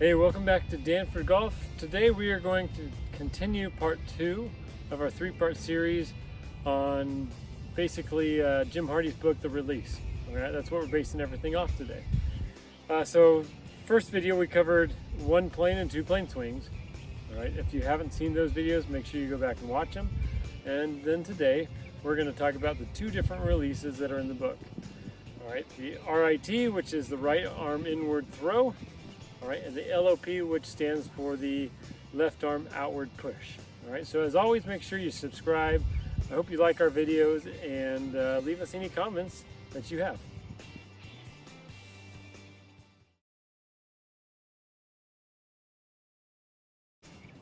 Hey, welcome back to Danford Golf. Today we are going to continue part 2 of our 3-part series on basically Jim Hardy's book, The Release. All right, that's what we're basing everything off today. So first video we covered 1 plane and 2 plane swings. All right, if you haven't seen those videos, make sure you go back and watch them. And then today we're going to talk about the 2 different releases that are in the book. All right, the RIT, which is the right arm inward throw. All right, and the LOP, which stands for the left arm outward push. All right, so as always, make sure you subscribe. I hope you like our videos and leave us any comments that you have.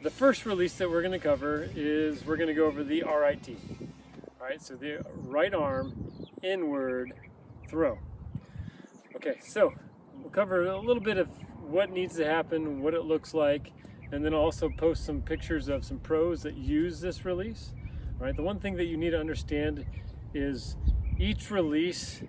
The first release that we're going to cover is we're going to go over the RIT. All right, so the right arm inward throw. Okay, so we'll cover a little bit of what needs to happen, what it looks like, and then also post some pictures of some pros that use this release. All right, the one thing that you need to understand is each release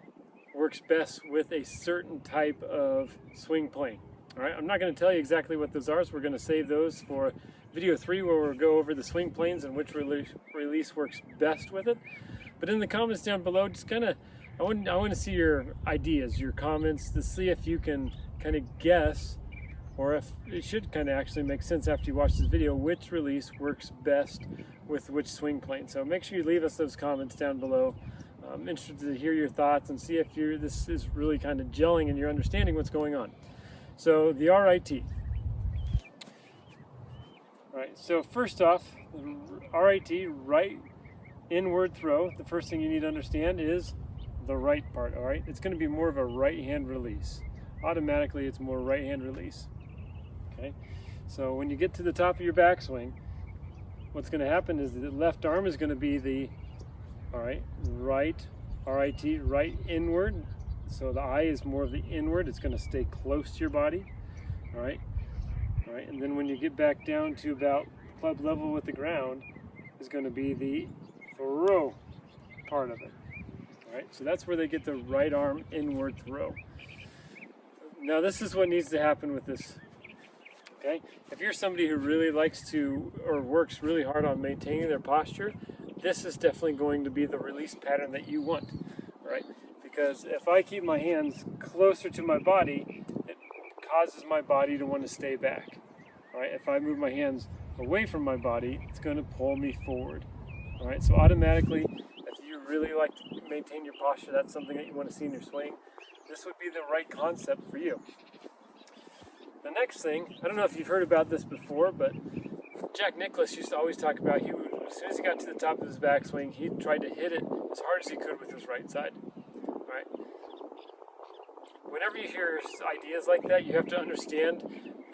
works best with a certain type of swing plane. All right, I'm not going to tell you exactly what those are, so we're going to save those for video 3 where we'll go over the swing planes and which release works best with it. But in the comments down below, just kind of, I want to see your ideas, your comments, to see if you can kind of guess, or if it should kind of actually make sense after you watch this video, which release works best with which swing plane. So make sure you leave us those comments down below. I'm interested to hear your thoughts and see if this is really kind of gelling and you're understanding what's going on. So the RIT. All right, so first off, RIT, right inward throw. The first thing you need to understand is the right part. All right, it's going to be more of a right hand release. Automatically it's more right hand release. Okay, so when you get to the top of your backswing, what's going to happen is the left arm is going to be the right RIT, right inward. So the eye is more of the inward. It's going to stay close to your body. All right, and then when you get back down to about club level with the ground is going to be the throw part of it. All right, so that's where they get the right arm inward throw. Now this is what needs to happen with this. Okay, if you're somebody who really likes to or works really hard on maintaining their posture, this is definitely going to be the release pattern that you want, right? Because if I keep my hands closer to my body, it causes my body to want to stay back. All right, if I move my hands away from my body, it's going to pull me forward. All right, so automatically, if you really like to maintain your posture, that's something that you want to see in your swing, this would be the right concept for you. The next thing, I don't know if you've heard about this before, but Jack Nicklaus used to always talk about as soon as he got to the top of his backswing, he tried to hit it as hard as he could with his right side. All right. Whenever you hear ideas like that, you have to understand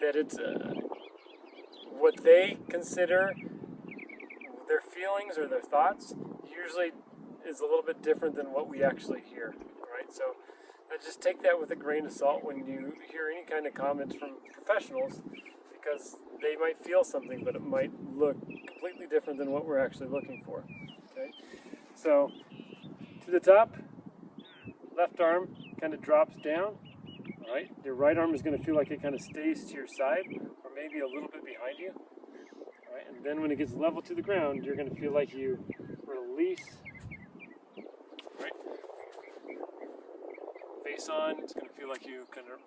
that it's what they consider their feelings or their thoughts usually is a little bit different than what we actually hear. All right, so just take that with a grain of salt when you hear any kind of comments from professionals, because they might feel something, but it might look completely different than what we're actually looking for. Okay, so to the top, left arm kind of drops down. All right, your right arm is going to feel like it kind of stays to your side, or maybe a little bit behind you. All right, and then when it gets level to the ground, you're going to feel like you release. Face on, it's going to feel like you kind of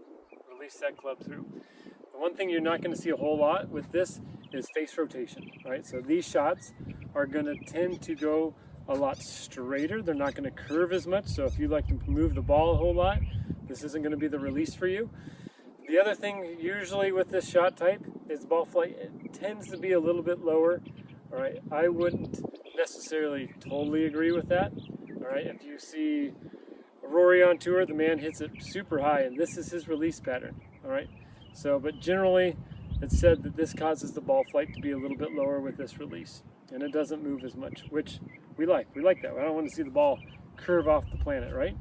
release that club through. The one thing you're not going to see a whole lot with this is face rotation, right? So these shots are going to tend to go a lot straighter. They're not going to curve as much. So if you like to move the ball a whole lot, this isn't going to be the release for you. The other thing usually with this shot type is ball flight. It tends to be a little bit lower. All right, I wouldn't necessarily totally agree with that. All right, if you see Rory on tour, the man hits it super high, and this is his release pattern. All right, so but generally it's said that this causes the ball flight to be a little bit lower with this release, and it doesn't move as much, which we like that. I don't want to see the ball curve off the planet, right?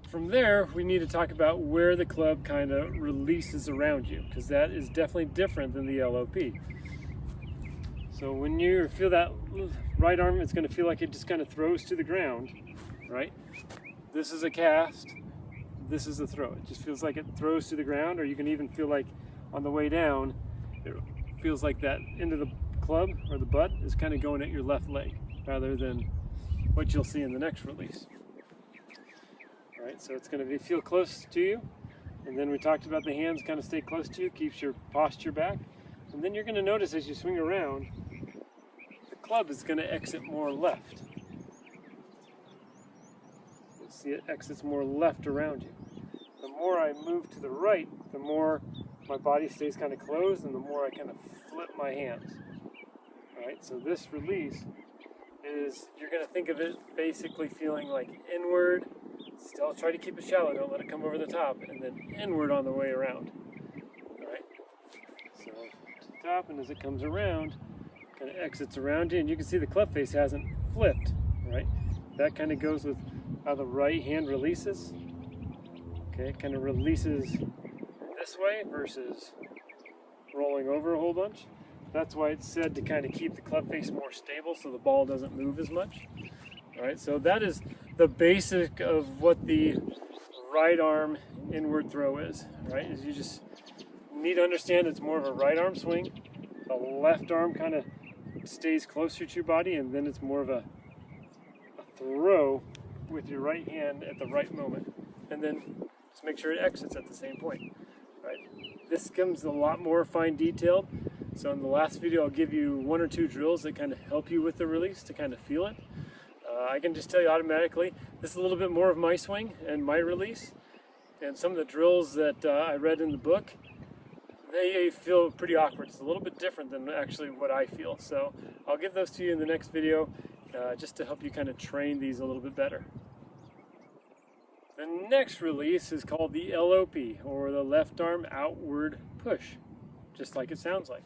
From there, we need to talk about where the club kind of releases around you, because that is definitely different than the LOP. So when you feel that right arm, it's going to feel like it just kind of throws to the ground, right? This is a cast, this is a throw. It just feels like it throws to the ground, or you can even feel like on the way down, it feels like that end of the club or the butt is kind of going at your left leg rather than what you'll see in the next release. All right, so it's going to feel close to you, and then we talked about the hands kind of stay close to you, keeps your posture back, and then you're going to notice as you swing around, the club is going to exit more left. You'll see it exits more left around you. The more I move to the right, the more my body stays kind of closed, and the more I kind of flip my hands. All right, so this release is, you're going to think of it basically feeling like inward, still try to keep it shallow, don't let it come over the top, and then inward on the way around. All right, so to the top, and as it comes around, kind of exits around you, and you can see the club face hasn't flipped, right? That kind of goes with how the right hand releases. Okay, it kind of releases this way versus rolling over a whole bunch. That's why it's said to kind of keep the club face more stable so the ball doesn't move as much. All right, so that is the basic of what the right arm inward throw is, right? Is you just need to understand it's more of a right arm swing. The left arm kind of stays closer to your body, and then it's more of a throw with your right hand at the right moment. And then just make sure it exits at the same point. Right? This comes a lot more fine detailed. So in the last video, I'll give you 1 or 2 drills that kind of help you with the release to kind of feel it. I can just tell you automatically, this is a little bit more of my swing and my release. And some of the drills that I read in the book, they feel pretty awkward. It's a little bit different than actually what I feel. So I'll give those to you in the next video just to help you kind of train these a little bit better. The next release is called the LOP, or the left arm outward push, just like it sounds like.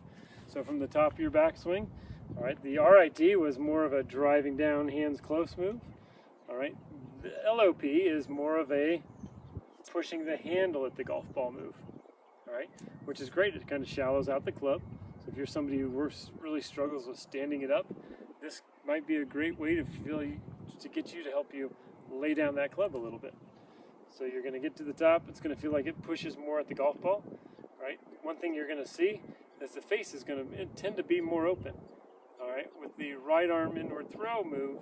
So from the top of your backswing, all right, the RIT was more of a driving down, hands close move. All right, the LOP is more of a pushing the handle at the golf ball move. All right, which is great. It kind of shallows out the club. So if you're somebody who really struggles with standing it up, this might be a great way to get you to help you lay down that club a little bit. So you're going to get to the top, it's going to feel like it pushes more at the golf ball, right? One thing you're going to see is the face is going to tend to be more open, all right? With the right arm inward throw move,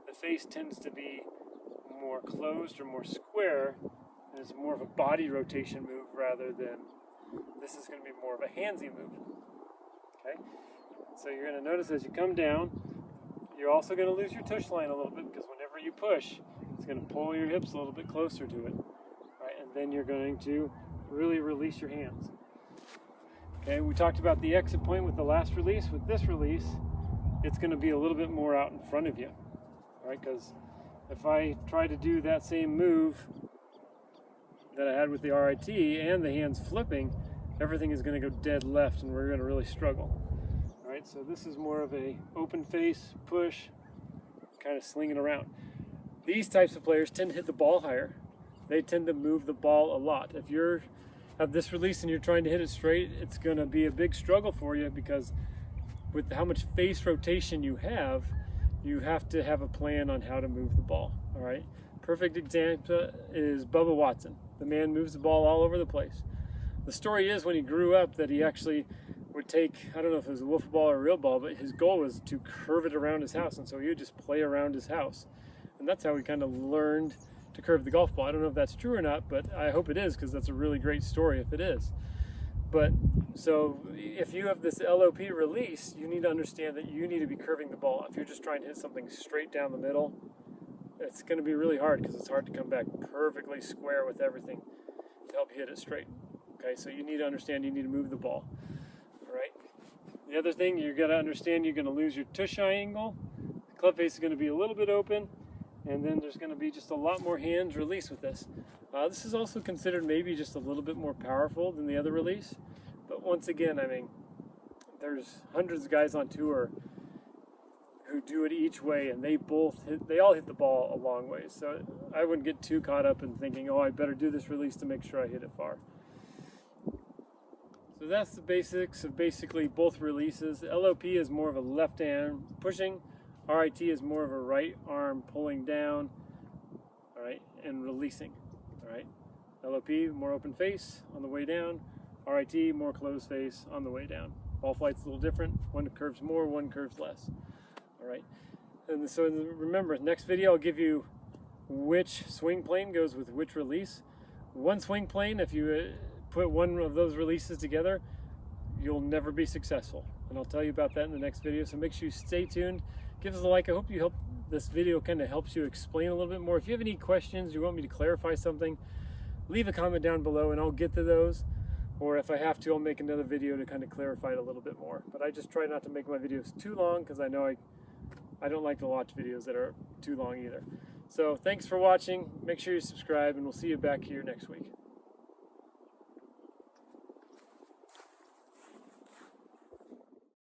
the face tends to be more closed or more square, and it's more of a body rotation move rather than, this is going to be more of a handsy move, okay? So you're going to notice as you come down, you're also going to lose your tush line a little bit, because whenever you push, it's going to pull your hips a little bit closer to it, right? And then you're going to really release your hands. Okay, we talked about the exit point with the last release. With this release, it's going to be a little bit more out in front of you, right? Because if I try to do that same move that I had with the RIT and the hands flipping, everything is going to go dead left, and we're going to really struggle. All right, so this is more of a open face push, kind of slinging around. These types of players tend to hit the ball higher. They tend to move the ball a lot. If you have this release and you're trying to hit it straight, it's going to be a big struggle for you, because with how much face rotation you have to have a plan on how to move the ball. All right. Perfect example is Bubba Watson. The man moves the ball all over the place. The story is when he grew up that he actually would take, I don't know if it was a wiffle ball or a real ball, but his goal was to curve it around his house, and so he would just play around his house. And that's how he kind of learned to curve the golf ball. I don't know if that's true or not, but I hope it is, because that's a really great story if it is. But so if you have this LOP release, you need to understand that you need to be curving the ball. If you're just trying to hit something straight down the middle, it's going to be really hard, because it's hard to come back perfectly square with everything to help you hit it straight. Okay, so you need to understand you need to move the ball. All right. The other thing you got to understand, you're going to lose your tush angle. The club face is going to be a little bit open, and then there's going to be just a lot more hands release with this. This is also considered maybe just a little bit more powerful than the other release. But once again, I mean, there's hundreds of guys on tour who do it each way, and they all hit the ball a long way. So I wouldn't get too caught up in thinking, oh, I better do this release to make sure I hit it far. So that's the basics of basically both releases. LOP is more of a left hand pushing. RIT is more of a right arm pulling down, all right, and releasing, all right. LOP, more open face on the way down. RIT, more closed face on the way down. Ball flight's a little different. One curves more, one curves less. All right. And so remember, next video I'll give you which swing plane goes with which release. One swing plane, if you put one of those releases together, you'll never be successful. And I'll tell you about that in the next video. So make sure you stay tuned. Give us a like. I hope this video kind of helps you explain a little bit more. If you have any questions, you want me to clarify something, leave a comment down below and I'll get to those. Or if I have to, I'll make another video to kind of clarify it a little bit more. But I just try not to make my videos too long because I know I don't like to watch videos that are too long either. So thanks for watching. Make sure you subscribe and we'll see you back here next week.